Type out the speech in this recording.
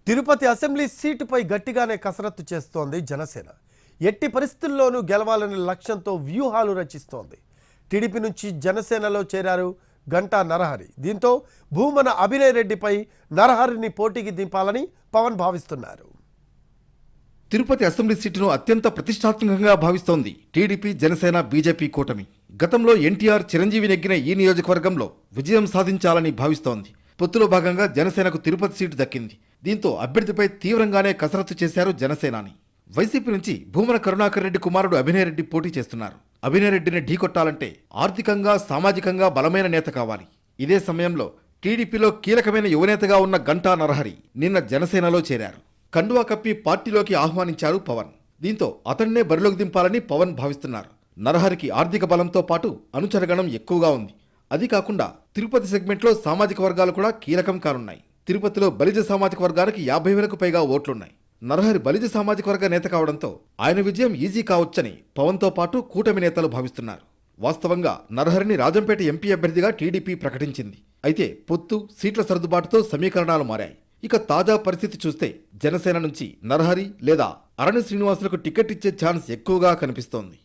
Tirupati assembly సీటుపై గట్టిగానే కసరత్తు చేస్తోంది జనసేన. ఎట్టి పరిస్థితుల్లోనూ గెలవాలనే లక్ష్యంతో వ్యూహాలు రచిస్తోంది. టీడీపీ నుంచి జనసేనలో చేరారు గంటా నరహరి. దీంతో భూమన అభినయ్ రెడ్డిపై నరహరిని పోటీకి దింపాలని పవన్ భావిస్తున్నారు. తిరుపతి అసెంబ్లీ సీటును అత్యంత ప్రతిష్టాత్మకంగా భావిస్తోంది టీడీపీ, జనసేన, బీజేపీ కూటమి. గతంలో ఎన్టీఆర్, చిరంజీవి నెగ్గిన ఈ నియోజకవర్గంలో విజయం సాధించాలని భావిస్తోంది. పొత్తులో భాగంగా జనసేనకు తిరుపతి సీటు దక్కింది. దీంతో అభ్యర్థిపై తీవ్రంగానే కసరత్తు చేశారు జనసేనాని. వైసీపీ నుంచి భూమన కరుణాకర్ రెడ్డి కుమారుడు అభినయ్ రెడ్డి పోటీ చేస్తున్నారు. అభినయ్ రెడ్డిని ఢీకొట్టాలంటే ఆర్థికంగా, సామాజికంగా బలమైన నేత కావాలి. ఇదే సమయంలో టీడీపీలో కీలకమైన యువనేతగా ఉన్న గంటా నరహరి నిన్న జనసేనలో చేరారు. కండువా కప్పి పార్టీలోకి ఆహ్వానించారు పవన్. దీంతో అతన్నే బరిలోకి దింపాలని పవన్ భావిస్తున్నారు. నరహరికి ఆర్థిక బలంతో పాటు అనుచరగణం ఎక్కువగా ఉంది. అది కాకుండా తిరుపతి సెగ్మెంట్లో సామాజిక వర్గాలు కూడా కీలకం కానున్నాయి. తిరుపతిలో బలిజ సామాజిక వర్గానికి 50,000కు పైగా ఓట్లున్నాయి. నరహరి బలిజ సామాజిక వర్గ నేత కావడంతో ఆయన విజయం ఈజీ కావచ్చని పవన్తో పాటు కూటమి నేతలు భావిస్తున్నారు. వాస్తవంగా నరహరిని రాజంపేట ఎంపీ అభ్యర్థిగా టీడీపీ ప్రకటించింది. అయితే పొత్తు, సీట్ల సర్దుబాటుతో సమీకరణాలు మారాయి. ఇక తాజా పరిస్థితి చూస్తే జనసేన నుంచి నరహరి లేదా అరణి శ్రీనివాసులకు టికెట్ ఇచ్చే ఛాన్స్ ఎక్కువగా కనిపిస్తోంది.